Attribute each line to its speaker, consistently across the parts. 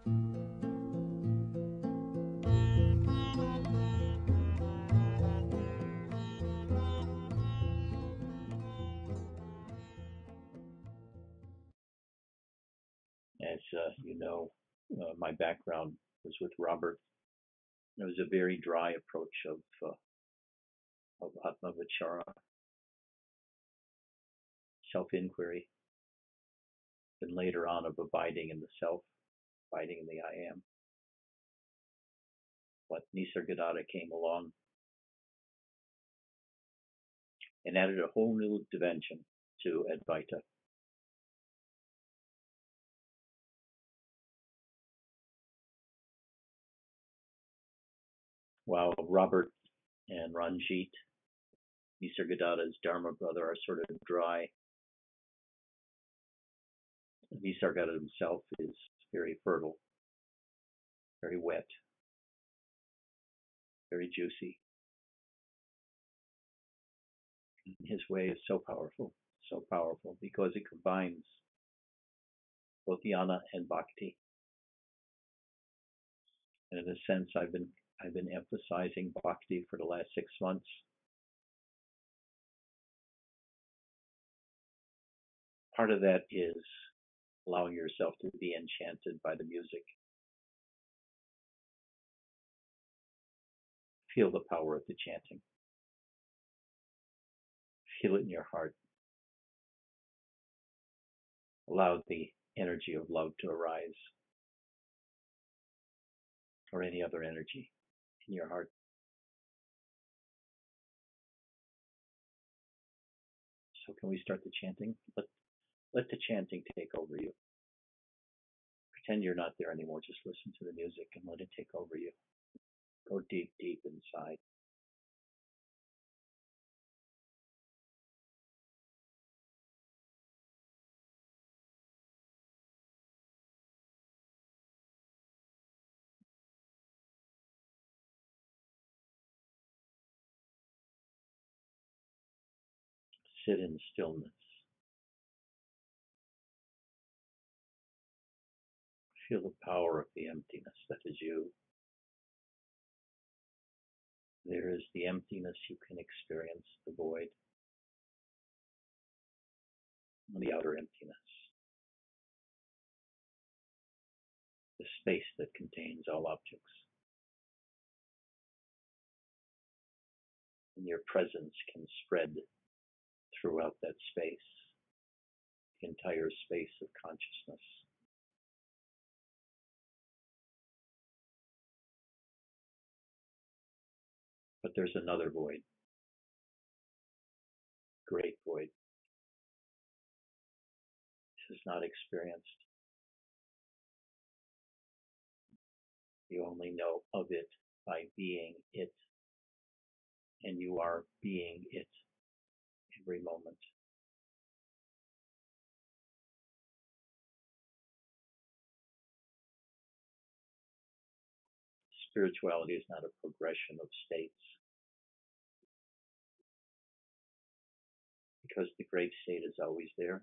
Speaker 1: As you know, my background was with Robert. It was a very dry approach of Atma Vichara, self-inquiry, and later on of abiding in the self, abiding in the I am. But Nisargadatta came along and added a whole new dimension to Advaita. While Robert and Ranjit, Nisargadatta's Dharma brother, are sort of dry, Nisargadatta himself is very fertile, very wet, very juicy. His way is so powerful because it combines both jnana and bhakti. And in a sense, I've been emphasizing bhakti for the last 6 months. Part of that is allowing yourself to be enchanted by the music. Feel the power of the chanting. Feel it in your heart. Allow the energy of love to arise, or any other energy in your heart. So can we start the chanting? Let the chanting take over you. Pretend you're not there anymore. Just listen to the music and let it take over you. Go deep, deep inside. Sit in stillness. Feel the power of the emptiness that is you. There is the emptiness you can experience, the void, and the outer emptiness, the space that contains all objects. And your presence can spread throughout that space, the entire space of consciousness. But there's another void, great void. This is not experienced. You only know of it by being it, and you are being it every moment. Spirituality is not a progression of states, because the great state is always there.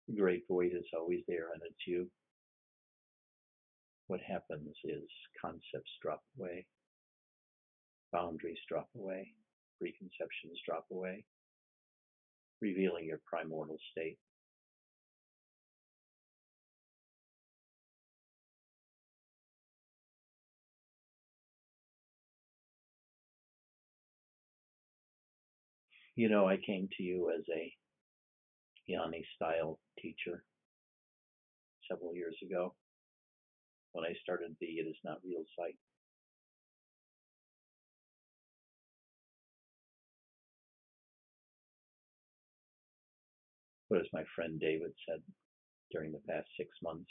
Speaker 1: The great void is always there, and it's you. What happens is concepts drop away, boundaries drop away, preconceptions drop away, revealing your primordial state. You know, I came to you as a Jnani style teacher several years ago when I started the It Is Not Real site. But as my friend David said, during the past 6 months,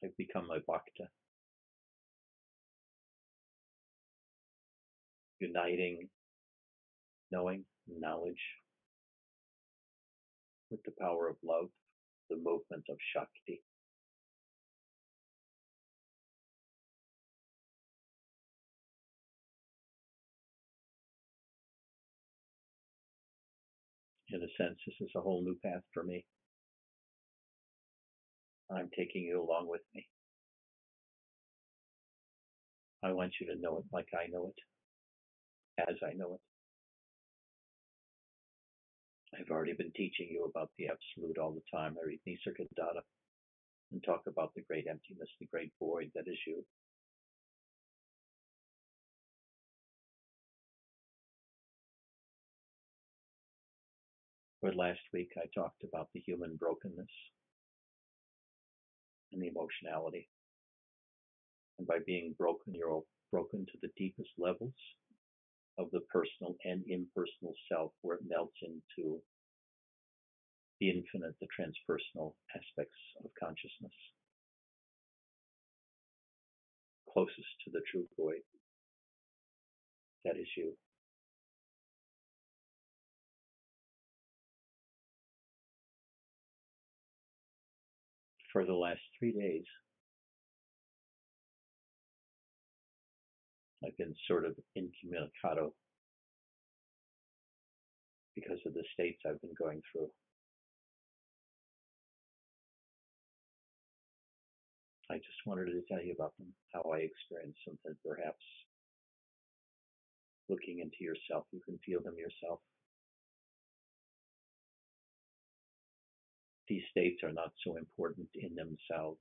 Speaker 1: I've become a bhakta, uniting knowing, knowledge with the power of love, the movement of Shakti. In a sense, this is a whole new path for me. I'm taking you along with me. I want you to know it like I know it, as I know it. I've already been teaching you about the absolute all the time. I read Nisargadatta and talk about the great emptiness, the great void that is you. But last week I talked about the human brokenness and the emotionality. And by being broken, you're broken to the deepest levels of the personal and impersonal self, where it melts into the infinite, the transpersonal aspects of consciousness, closest to the true void that is you. For the last 3 days, I've been sort of incommunicado because of the states I've been going through. I just wanted to tell you about them, how I experienced them, and perhaps looking into yourself, you can feel them yourself. These states are not so important in themselves.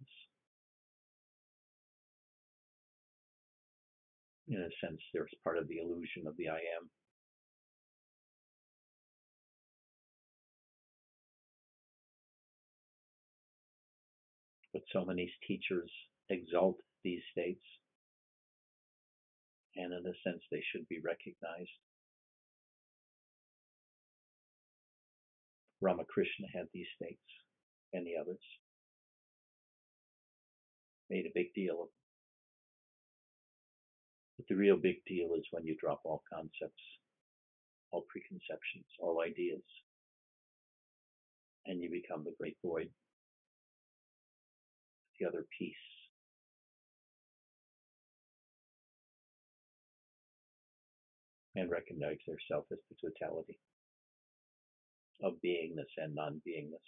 Speaker 1: In a sense, they're part of the illusion of the I am. But so many teachers exalt these states, and in a sense, they should be recognized. Ramakrishna had these states, and the others made a big deal of them. But the real big deal is when you drop all concepts, all preconceptions, all ideas, and you become the great void, the other peace. And recognize yourself as the totality of beingness and non-beingness.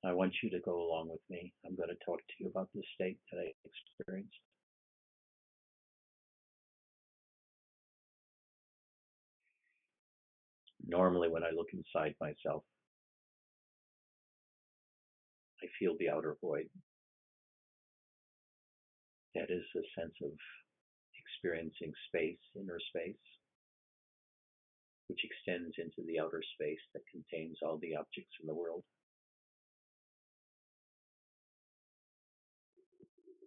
Speaker 1: I want you to go along with me. I'm going to talk to you about this state that I experienced. Normally, when I look inside myself, I feel the outer void. That is a sense of experiencing space, inner space, which extends into the outer space that contains all the objects in the world.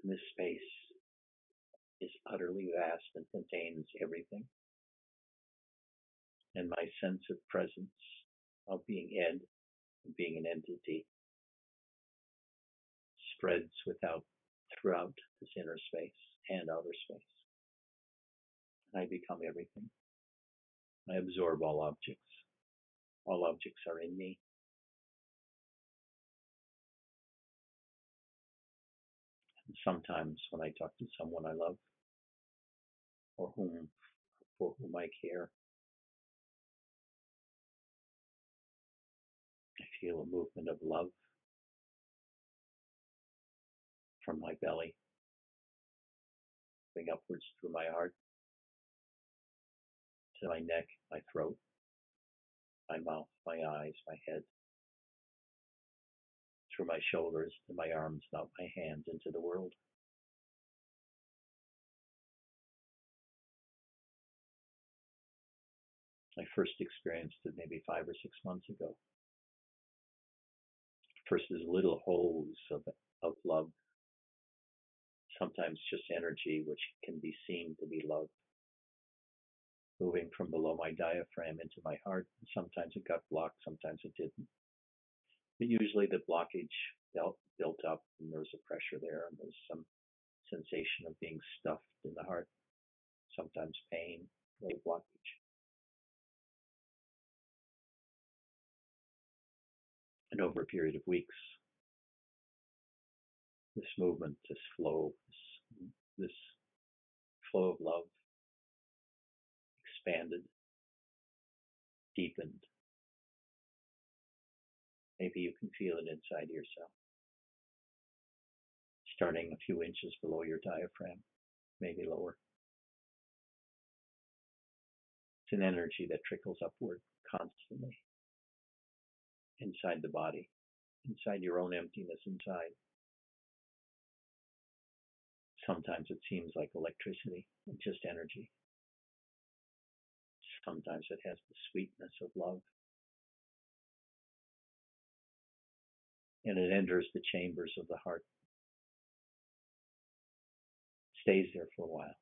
Speaker 1: And this space is utterly vast and contains everything. And my sense of presence, of being Ed, of being an entity, spreads throughout this inner space and outer space. And I become everything. I absorb all objects. All objects are in me. And sometimes when I talk to someone I love, or for whom I care, I feel a movement of love from my belly, going upwards through my heart, to my neck, my throat, my mouth, my eyes, my head, through my shoulders, to my arms, out my hands, into the world. I first experienced it maybe 5 or 6 months ago. First as little holes of love, sometimes just energy which can be seen to be love, moving from below my diaphragm into my heart. Sometimes it got blocked, sometimes it didn't. But usually the blockage built up, and there was a pressure there, and there was some sensation of being stuffed in the heart, sometimes pain, a little blockage. And over a period of weeks, this movement, this flow of love expanded deepened. Maybe you can feel it inside yourself, starting a few inches below your diaphragm, maybe lower. It's an energy that trickles upward constantly inside the body, inside your own emptiness inside. Sometimes it seems like electricity and just energy. Sometimes it has the sweetness of love. And it enters the chambers of the heart. Stays there for a while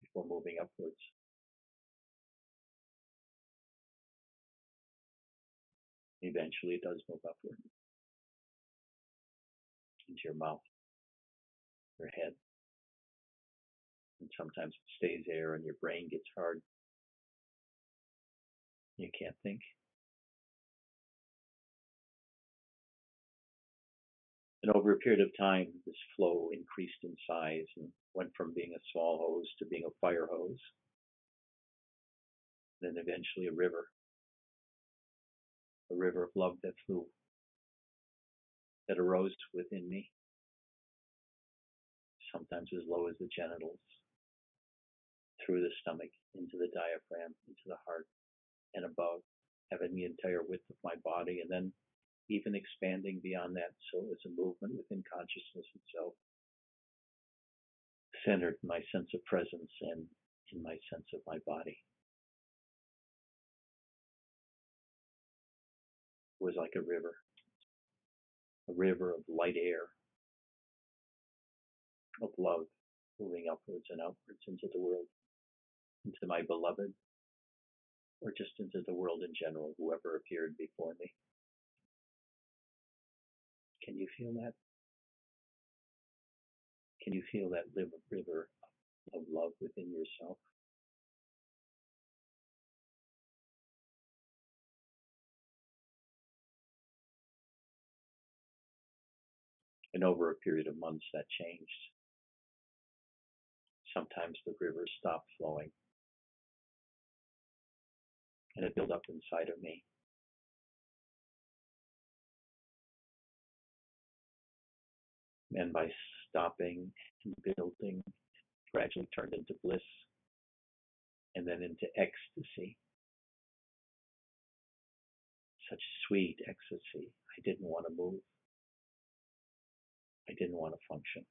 Speaker 1: before moving upwards. Eventually it does move upward into your mouth, your head. And sometimes it stays there and your brain gets hard. You can't think. And over a period of time, this flow increased in size and went from being a small hose to being a fire hose. Then eventually a river of love that flew, that arose within me, sometimes as low as the genitals, through the stomach, into the diaphragm, into the heart, and above, having the entire width of my body, and then even expanding beyond that, so it was a movement within consciousness itself, centered in my sense of presence and in my sense of my body. It was like a river of light air, of love, moving upwards and outwards into the world, into my beloved, or just into the world in general, whoever appeared before me. Can you feel that? Can you feel that river of love within yourself? And over a period of months, that changed. Sometimes the river stopped flowing, and it built up inside of me. And by stopping and building, gradually turned into bliss, and then into ecstasy. Such sweet ecstasy. I didn't want to move. I didn't want to function.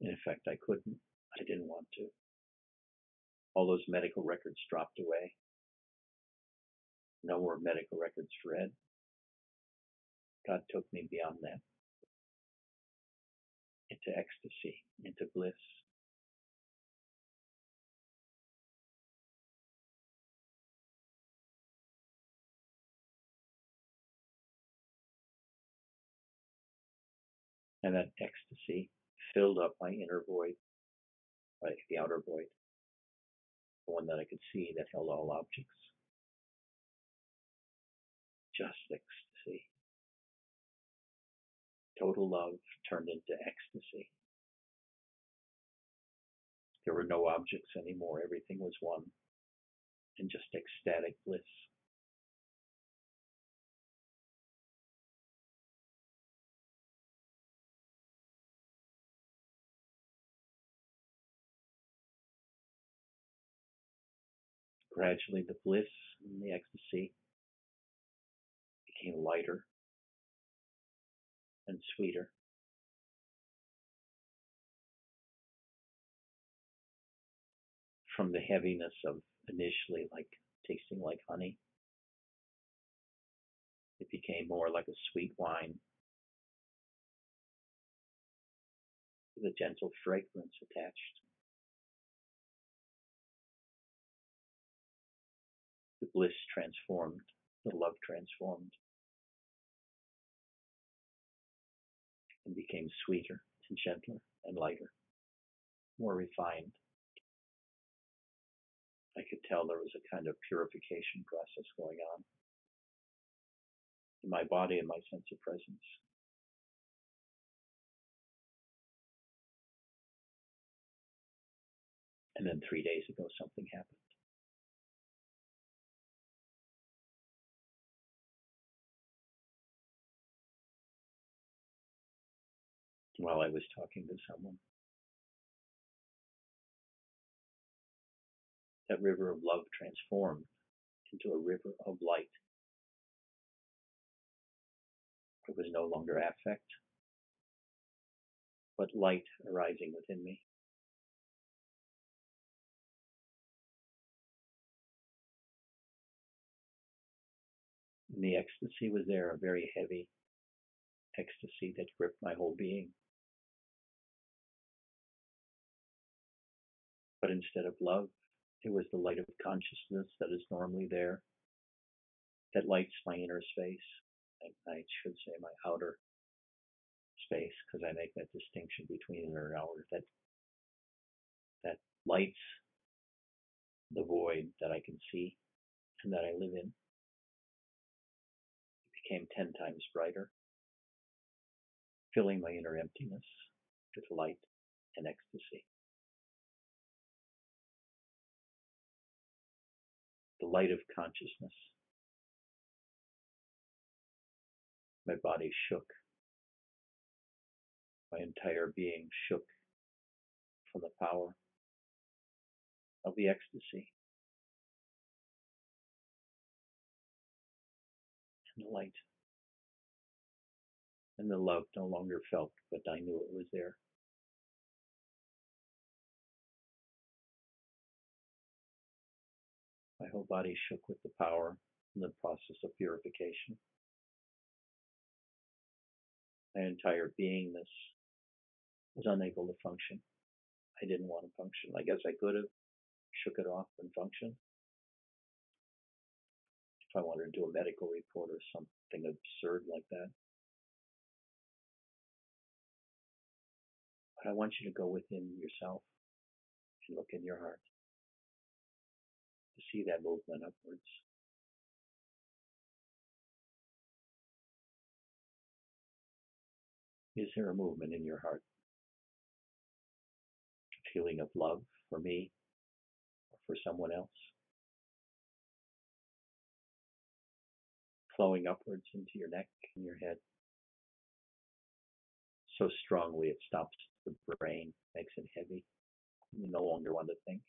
Speaker 1: In fact, I couldn't. I didn't want to. All those medical records dropped away. No more medical records for Ed. God took me beyond that, into ecstasy, into bliss. And that ecstasy filled up my inner void, like the outer void, the one that I could see that held all objects. Just ecstasy. Total love turned into ecstasy. There were no objects anymore. Everything was one, and just ecstatic bliss. Gradually, the bliss and the ecstasy became lighter and sweeter. From the heaviness of initially like tasting like honey, it became more like a sweet wine with a gentle fragrance attached. The bliss transformed, the love transformed, and became sweeter and gentler and lighter, more refined. I could tell there was a kind of purification process going on in my body and my sense of presence. And then 3 days ago, something happened. while I was talking to someone. That river of love transformed into a river of light. It was no longer affect, but light arising within me. And the ecstasy was there, a very heavy ecstasy that gripped my whole being. But instead of love, it was the light of consciousness that is normally there, that lights my inner space. I should say my outer space, because I make that distinction between inner and outer, that lights the void that I can see and that I live in. It became 10 times brighter, filling my inner emptiness with light and ecstasy. The light of consciousness. My body shook. My entire being shook from the power of the ecstasy and the light. And the love no longer felt, but I knew it was there. My whole body shook with the power and the process of purification. My entire beingness was unable to function. I didn't want to function. I guess I could have shook it off and functioned. If I wanted to do a medical report or something absurd like that. But I want you to go within yourself and look in your heart to see that movement upwards. Is there a movement in your heart? A feeling of love for me or for someone else? Flowing upwards into your neck and your head. So strongly it stops the brain, makes it heavy. You no longer want to think.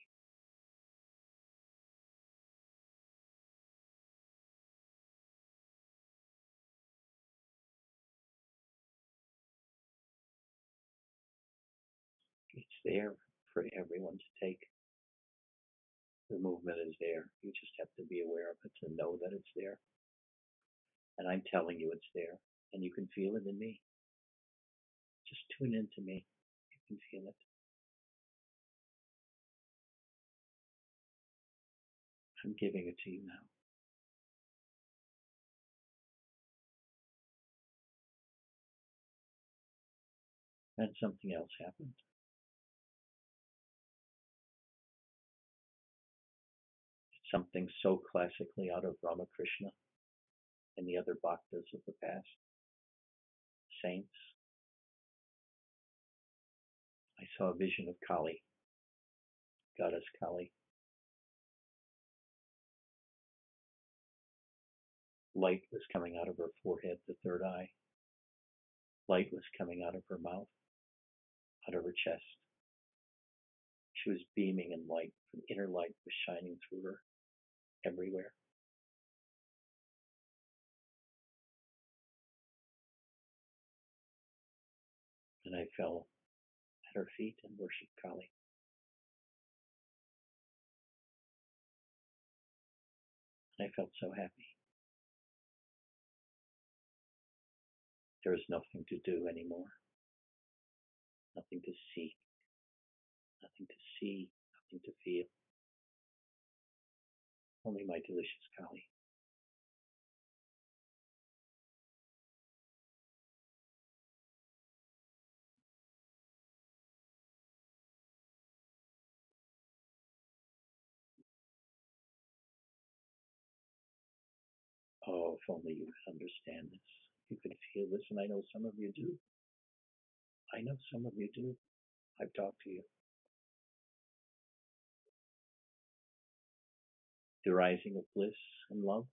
Speaker 1: It's there for everyone to take. The movement is there. You just have to be aware of it to know that it's there. And I'm telling you it's there. And you can feel it in me. Just tune into me. You can feel it. I'm giving it to you now. And something else happened. It's something so classically out of Ramakrishna and the other bhaktas of the past. Saints. I saw a vision of Kali, goddess Kali. Light was coming out of her forehead, the third eye. Light was coming out of her mouth, out of her chest. She was beaming in light. The inner light was shining through her everywhere. And I fell at her feet and worshipped Kali. And I felt so happy. There is nothing to do anymore. Nothing to see. Nothing to see. Nothing to feel. Only my delicious Kali. Oh, if only you could understand this. You could feel this, and I know some of you do. I know some of you do. I've talked to you. The rising of bliss and love,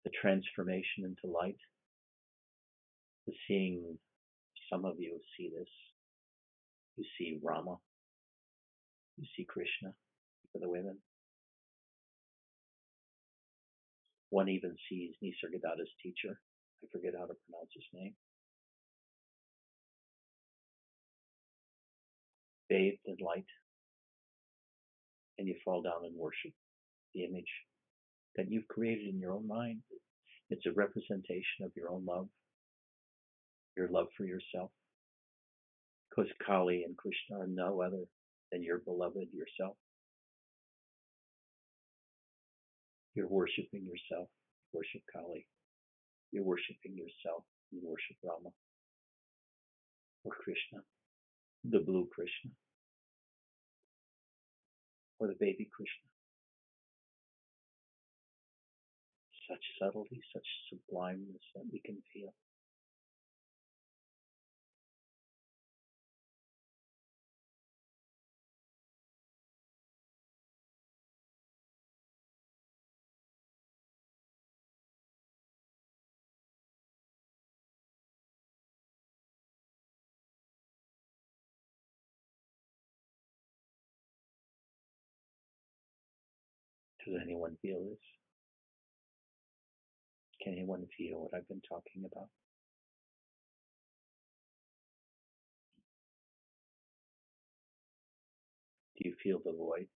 Speaker 1: the transformation into light, the seeing Some of you see this. You see Rama. You see Krishna for the women. One even sees Nisargadatta's teacher. I forget how to pronounce his name. Bathed in light. And you fall down and worship the image that you've created in your own mind. It's a representation of your own love, your love for yourself. Because Kali and Krishna are no other than your beloved yourself. You're worshiping yourself. Worship Kali. You're worshiping yourself. You worship Rama. Or Krishna. The blue Krishna. Or the baby Krishna. Such subtlety, such sublimeness that we can feel. Does anyone feel this? Can anyone feel what I've been talking about? Do you feel the void?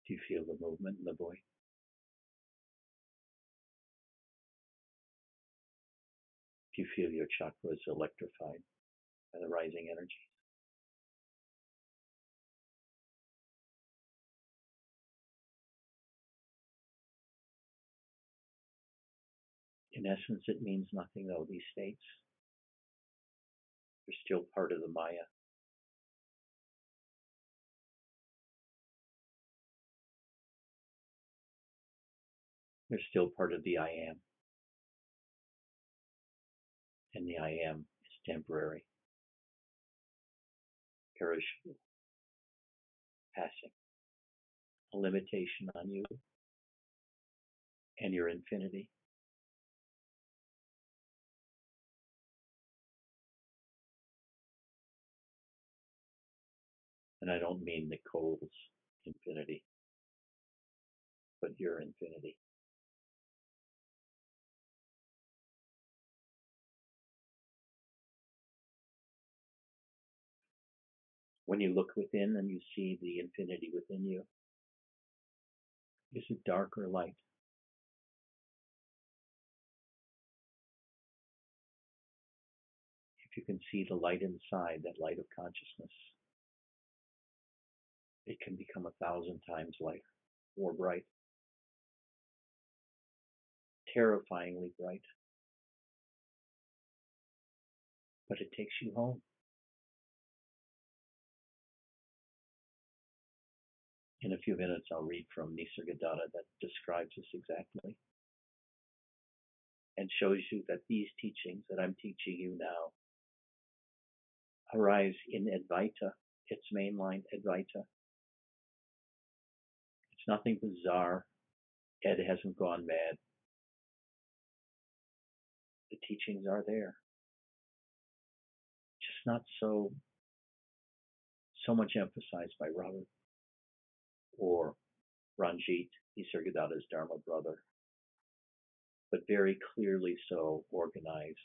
Speaker 1: Do you feel the movement in the void? Do you feel your chakras electrified by the rising energy? In essence, it means nothing though, these states. They're still part of the Maya. They're still part of the I am. And the I am is temporary, perishable, passing. A limitation on you and your infinity. And I don't mean Nicole's infinity, but your infinity. When you look within and you see the infinity within you, is it dark or light? If you can see the light inside, that light of consciousness, it can become 1,000 times lighter, more bright, terrifyingly bright. But it takes you home. In a few minutes, I'll read from Nisargadatta that describes this exactly and shows you that these teachings that I'm teaching you now arise in Advaita, its mainline Advaita. It's nothing bizarre. Ed hasn't gone mad. The teachings are there, just not so much emphasized by Robert or Ranjit, Nisargadatta's Dharma brother, but very clearly so organized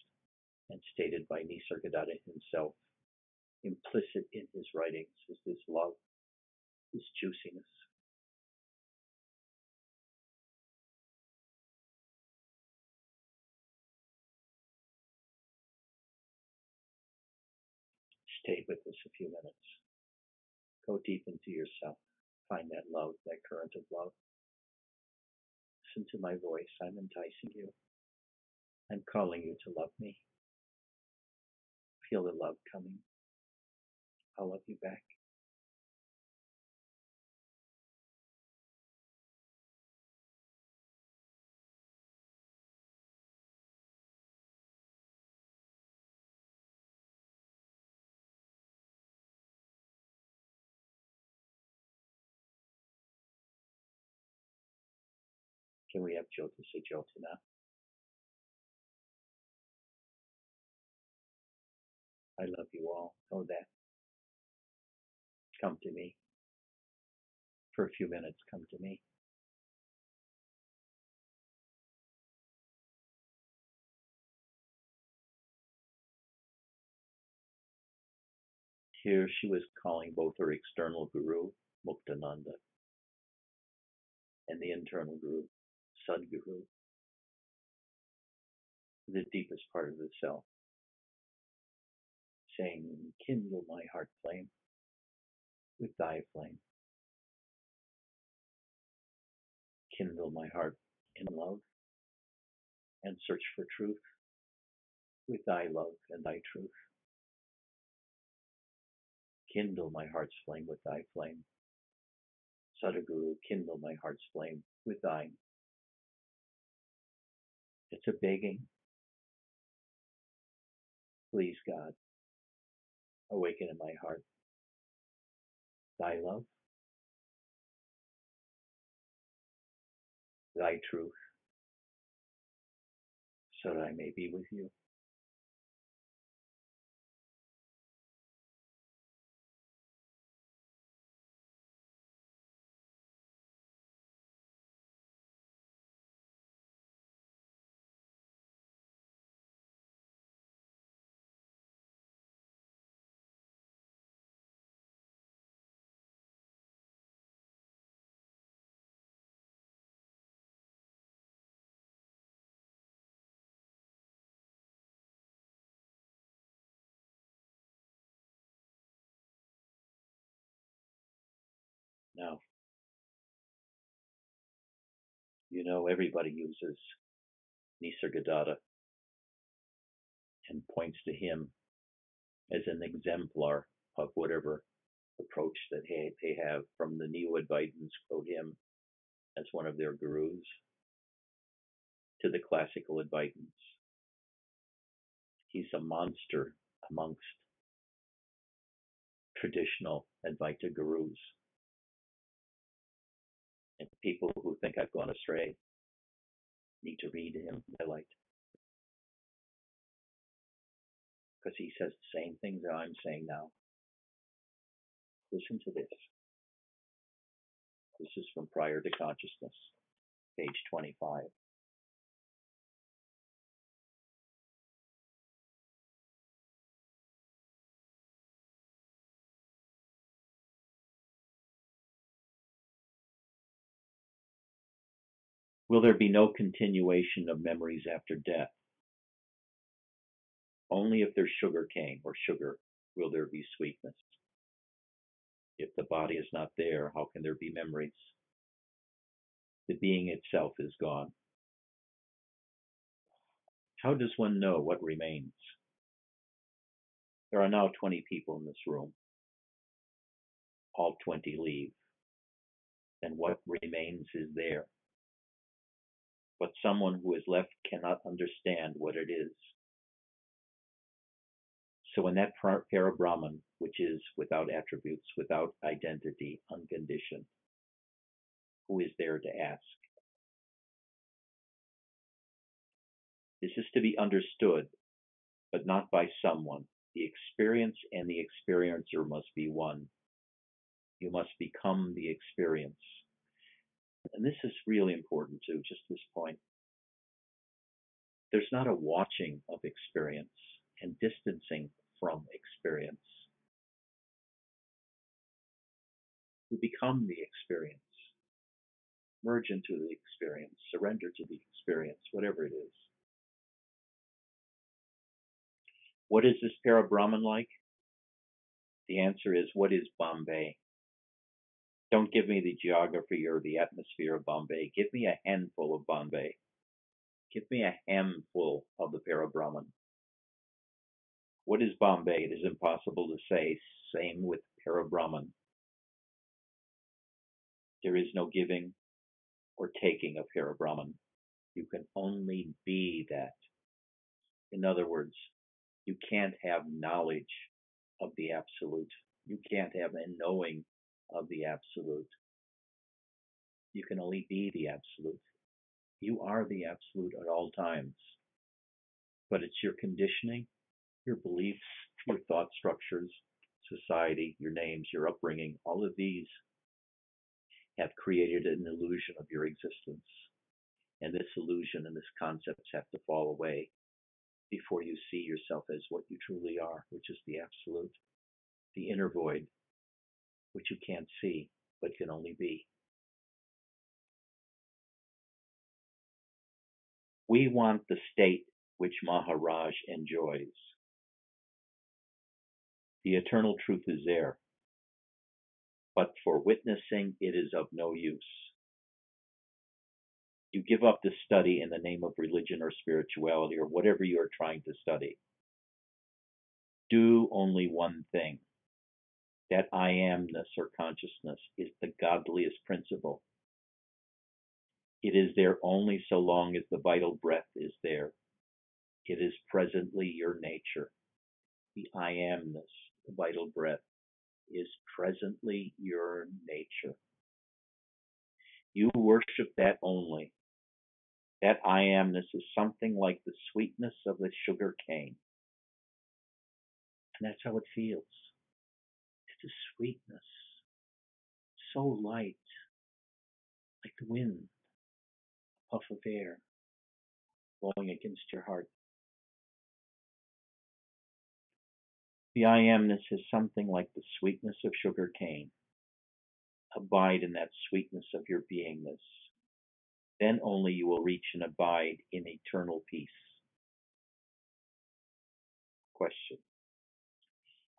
Speaker 1: and stated by Nisargadatta himself. Implicit in his writings is this love, this juiciness. Stay with us a few minutes. Go deep into yourself. Find that love, that current of love. Listen to my voice. I'm enticing you. I'm calling you to love me. Feel the love coming. I'll love you back. Can we have Jyoti say Jyoti now? I love you all. Know that. Come to me. For a few minutes, come to me. Here she was calling both her external guru, Muktananda, and the internal guru, Sadguru, the deepest part of the self, saying, kindle my heart flame with thy flame. Kindle my heart in love and search for truth with thy love and thy truth. Kindle my heart's flame with thy flame. Sadhguru, kindle my heart's flame with thine. It's a begging. Please, God, awaken in my heart thy love, thy truth, so that I may be with you. Now, you know everybody uses Nisargadatta and points to him as an exemplar of whatever approach that they have. From the Neo-Advaitins quote him as one of their gurus, to the classical Advaitins. He's a monster amongst traditional Advaita gurus. And people who think I've gone astray need to read him, I like, because he says the same things that I'm saying now. Listen to this. This is from Prior to Consciousness, page 25. Will there be no continuation of memories after death? Only if there's sugar cane or sugar will there be sweetness. If the body is not there, how can there be memories? The being itself is gone. How does one know what remains? There are now 20 people in this room. All 20 leave. Then what remains is there. But someone who is left cannot understand what it is. So in that Parabrahman, which is without attributes, without identity, unconditioned, who is there to ask? This is to be understood, but not by someone. The experience and the experiencer must be one. You must become the experience. And this is really important too, just this point. There's not a watching of experience and distancing from experience. You become the experience. Merge into the experience. Surrender to the experience, whatever it is. What is this Parabrahman like? The answer is, what is Bombay? Don't give me the geography or the atmosphere of Bombay. Give me a handful of Bombay. Give me a handful of the Parabrahman. What is Bombay? It is impossible to say. Same with Parabrahman. There is no giving or taking of Parabrahman. You can only be that. In other words, you can't have knowledge of the Absolute. You can't have a knowing of the Absolute. You can only be the Absolute. You are the Absolute at all times. But it's your conditioning Your beliefs, your thought structures, society, your names, your upbringing, all of these have created an illusion of your existence. And this illusion and this concepts have to fall away before you see yourself as what you truly are, which is the absolute, the inner void, which you can't see but can only be. We want the state which Maharaj enjoys. The eternal truth is there, but for witnessing it is of no use. You give up this study in the name of religion or spirituality or whatever you are trying to study. Do only one thing. That I amness or consciousness is the godliest principle. It is there only so long as the vital breath is there. It is presently your nature. The I amness, the vital breath, is presently your nature. You worship that only. That I amness is something like the sweetness of the sugar cane. And that's how it feels. It's a sweetness, so light, like the wind, a puff of air blowing against your heart. The I amness is something like the sweetness of sugar cane. Abide in that sweetness of your beingness. Then only you will reach and abide in eternal peace. Question.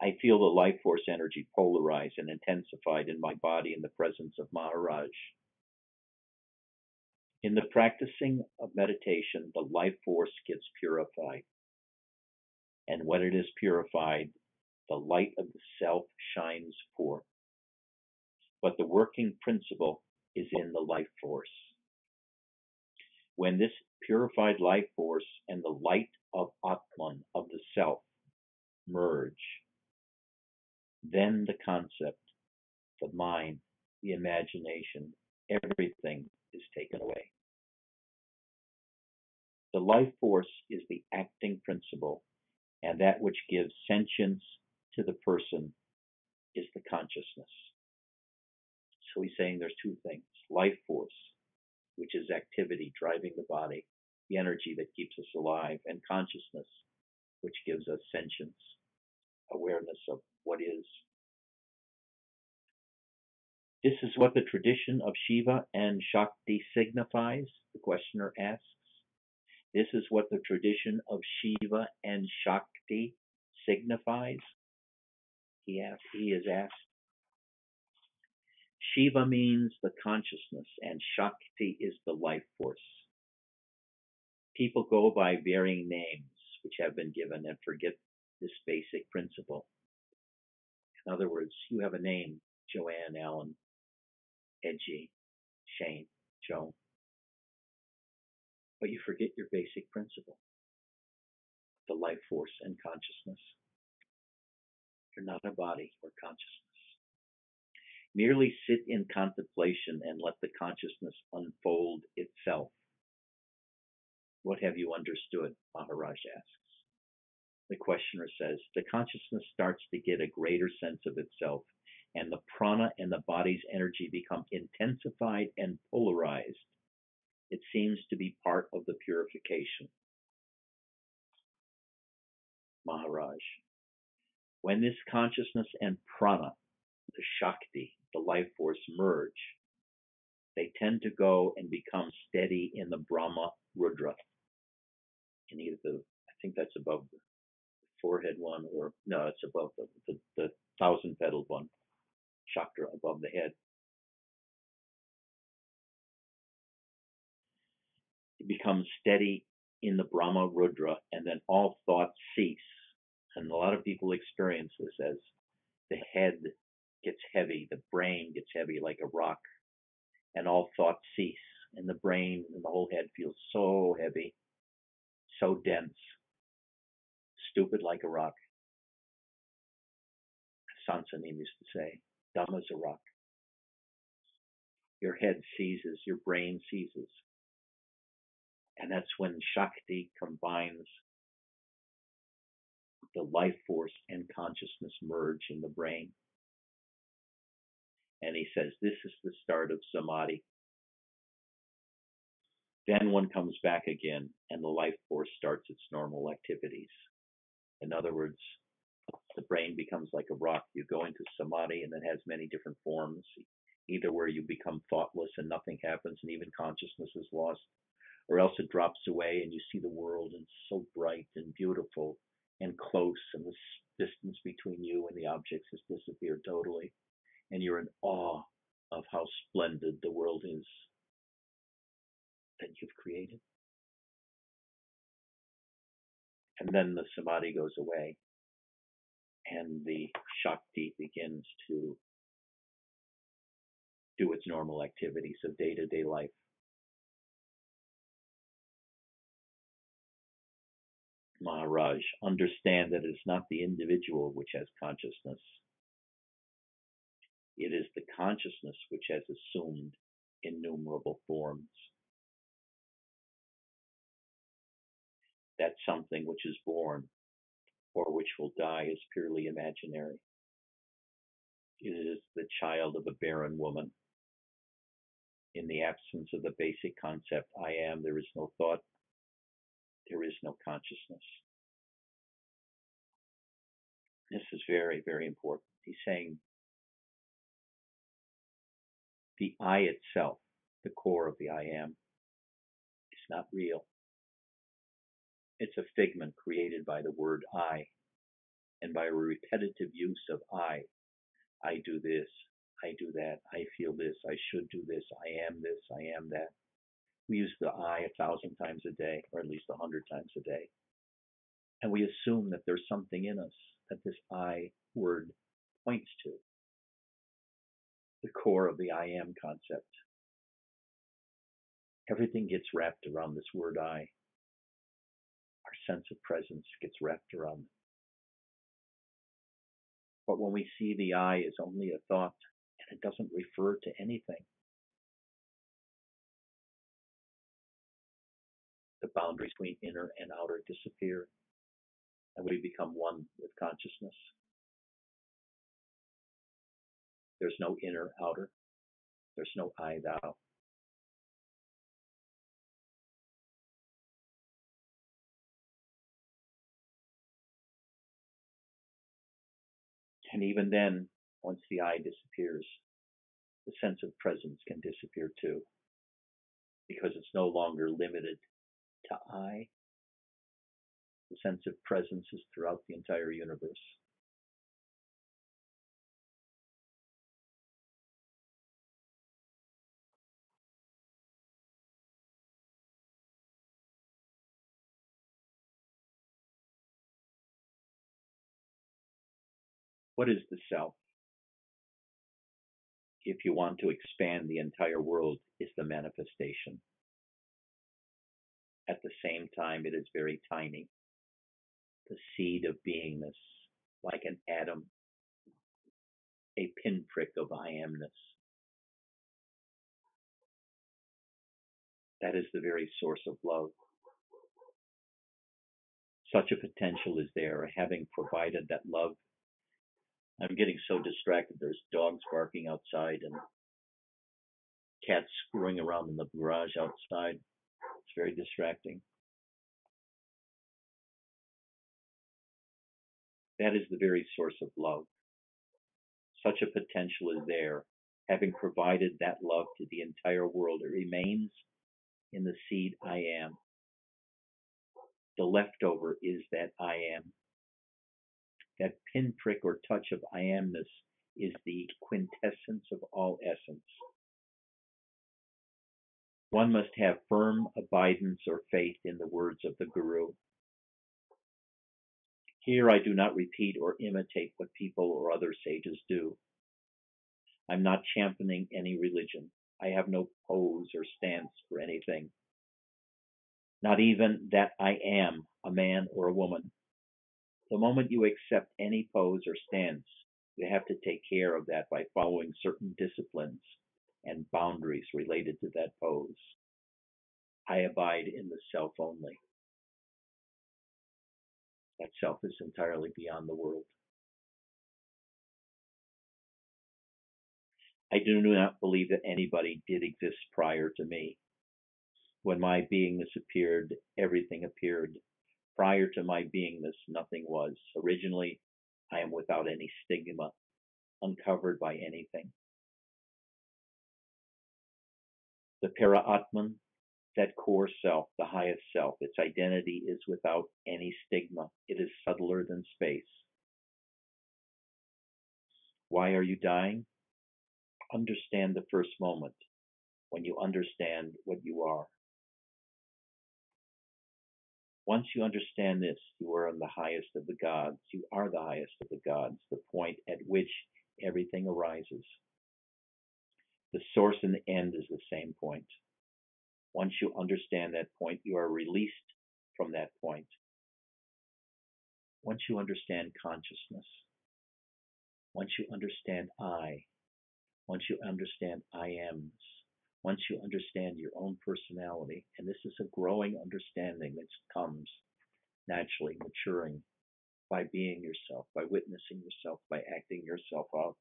Speaker 1: I feel the life force energy polarized and intensified in my body in the presence of Maharaj. In the practicing of meditation, the life force gets purified. And when it is purified, the light of the self shines forth. But the working principle is in the life force. When this purified life force and the light of Atman, of the self, merge, then the concept, the mind, the imagination, everything is taken away. The life force is the acting principle, and that which gives sentience to the person is the consciousness. So he's saying there's two things: life force, which is activity driving the body, the energy that keeps us alive, and consciousness, which gives us sentience, awareness of what is. This is what the tradition of Shiva and Shakti signifies, the questioner asks. This is what the tradition of Shiva and Shakti signifies, he is asked. Shiva means the consciousness, and Shakti is the life force. People go by varying names which have been given and forget this basic principle. In other words, you have a name: Joanne, Alan, Edgy, Shane, Joan. But you forget your basic principle, the life force and consciousness. You're not a body or consciousness. Merely sit in contemplation and let the consciousness unfold itself. What have you understood? Maharaj asks. The questioner says, the consciousness starts to get a greater sense of itself, and the prana and the body's energy become intensified and polarized. It seems to be part of the purification. Maharaj. When this consciousness and prana, the Shakti, the life force, merge, they tend to go and become steady in the Brahma Rudra. In either I think that's above the forehead one, or no, it's above the thousand petaled one, chakra above the head. It becomes steady in the Brahma Rudra, and then all thoughts cease. And a lot of people experience this as the head gets heavy, the brain gets heavy like a rock, and all thoughts cease, and the brain and the whole head feels so heavy, so dense, stupid like a rock. Sansanim used to say, dumb as a rock. Your head seizes, your brain seizes. And that's when Shakti combines The life force and consciousness merge in the brain. And he says this is the start of samadhi. Then one comes back again, and the life force starts its normal activities. In other words, the brain becomes like a rock. You go into samadhi, and it has many different forms, either where you become thoughtless and nothing happens, and even consciousness is lost, or else it drops away, and you see the world, and it's so bright and beautiful and close, and the distance between you and the objects has disappeared totally, and you're in awe of how splendid the world is that you've created. And then the samadhi goes away, and the Shakti begins to do its normal activities of day-to-day life. Maharaj, understand that it is not the individual which has consciousness. It is the consciousness which has assumed innumerable forms. That something which is born or which will die is purely imaginary. It is the child of a barren woman. In the absence of the basic concept, I am, there is no thought, there is no consciousness. This is very, very important. He's saying the I itself, the core of the I am, is not real. It's a figment created by the word I, and by a repetitive use of I do this, I do that, I feel this, I should do this, I am this, I am that. We use the I 1,000 times a day, or at least 100 times a day. And we assume that there's something in us that this I word points to. The core of the I am concept. Everything gets wrapped around this word I. Our sense of presence gets wrapped around it. But when we see the I as only a thought, and it doesn't refer to anything, the boundaries between inner and outer disappear, and we become one with consciousness. There's no inner, outer. There's no I, thou. And even then, once the I disappears, the sense of presence can disappear too, because it's no longer limited to I. The sense of presence is throughout the entire universe. What is the self? If you want to expand the entire world, is the manifestation. At the same time, it is very tiny. The seed of beingness, like an atom, a pinprick of I amness. That is the very source of love. Such a potential is there, having provided that love. I'm getting so distracted. There's dogs barking outside and cats screwing around in the garage outside. It's very distracting. That is the very source of love. Such a potential is there. Having provided that love to the entire world, it remains in the seed I am. The leftover is that I am. That pinprick or touch of I amness is the quintessence of all essence. One must have firm abidance or faith in the words of the Guru. Here I do not repeat or imitate what people or other sages do. I'm not championing any religion. I have no pose or stance for anything. Not even that I am a man or a woman. The moment you accept any pose or stance, you have to take care of that by following certain disciplines and boundaries related to that pose. I abide in the self only. That self is entirely beyond the world. I do not believe that anybody did exist prior to me. When my beingness appeared, everything appeared. Prior to my beingness, nothing was. Originally, I am without any stigma, uncovered by anything. The Para-Atman, that core self, the highest self, its identity is without any stigma. It is subtler than space. Why are you dying? Understand the first moment when you understand what you are. Once you understand this, you are in the highest of the gods. You are the highest of the gods, the point at which everything arises. The source and the end is the same point. Once you understand that point, you are released from that point. Once you understand consciousness, once you understand once you understand I ams, once you understand your own personality, and this is a growing understanding that comes naturally, maturing by being yourself, by witnessing yourself, by acting yourself out.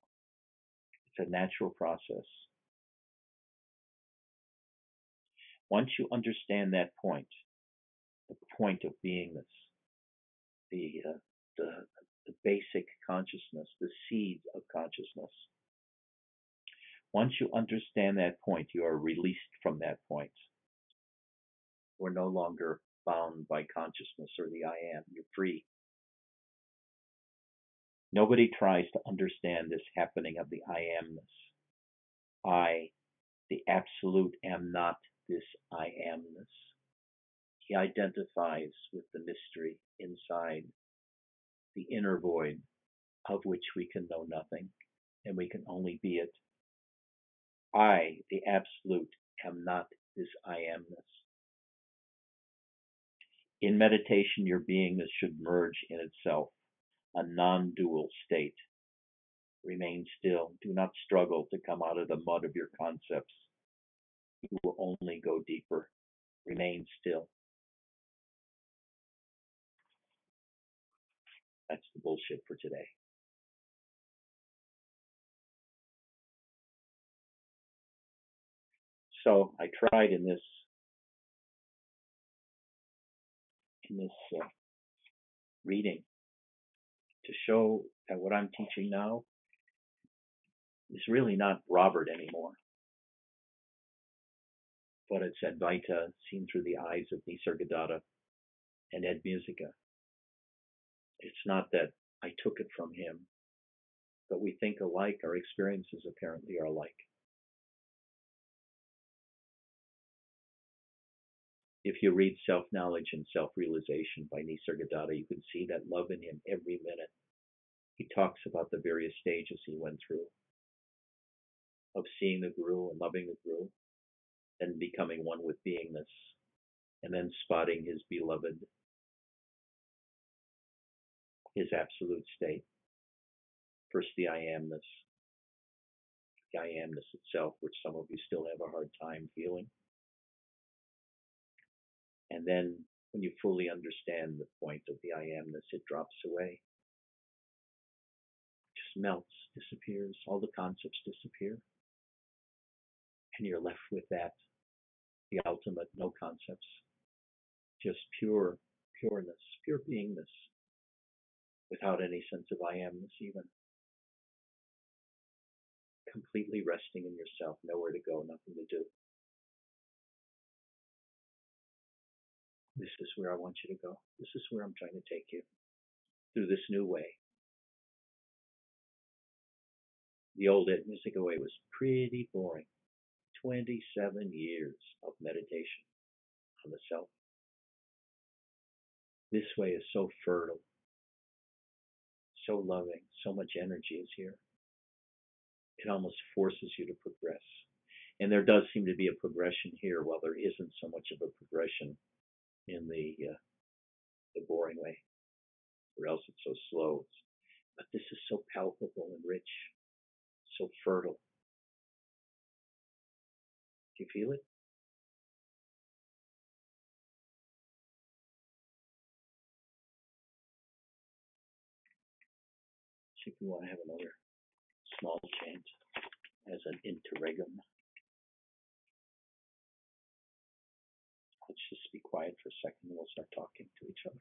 Speaker 1: It's a natural process. Once you understand that point, the point of beingness, the, uh, the, the basic consciousness, the seed of consciousness, once you understand that point, you are released from that point. We're no longer bound by consciousness or the I am. You're free. Nobody tries to understand this happening of the I amness. I, the absolute, am not this I amness. He identifies with the mystery inside, the inner void of which we can know nothing and we can only be it. I, the absolute, am not this I amness. In meditation, your beingness should merge in itself, a non-dual state. Remain still. Do not struggle to come out of the mud of your concepts. You will only go deeper. Remain still. That's the bullshit for today. So I tried in this reading to show that what I'm teaching now is really not Robert anymore, but it's Advaita seen through the eyes of Nisargadatta and Ed Musica. It's not that I took it from him, but we think alike. Our experiences apparently are alike. If you read Self-Knowledge and Self-Realization by Nisargadatta, you can see that love in him every minute. He talks about the various stages he went through of seeing the Guru and loving the Guru, then becoming one with beingness, and then spotting his beloved, his absolute state. First, the I amness itself, which some of you still have a hard time feeling. And then when you fully understand the point of the I amness, it drops away. It just melts, disappears. All the concepts disappear. And you're left with that, the ultimate, no concepts. Just pureness, pure beingness, without any sense of I amness even. Completely resting in yourself, nowhere to go, nothing to do. This is where I want you to go. This is where I'm trying to take you, through this new way. The old Ed Musica way was pretty boring. 27 years of meditation on the self. This way is so fertile, so loving, so much energy is here. It almost forces you to progress. And there does seem to be a progression here, while there isn't so much of a progression in the boring way, or else it's so slow. But this is so palpable and rich, so fertile. Do you feel it? See if we want to have another small chant as an interregnum. Let's just be quiet for a second and we'll start talking to each other.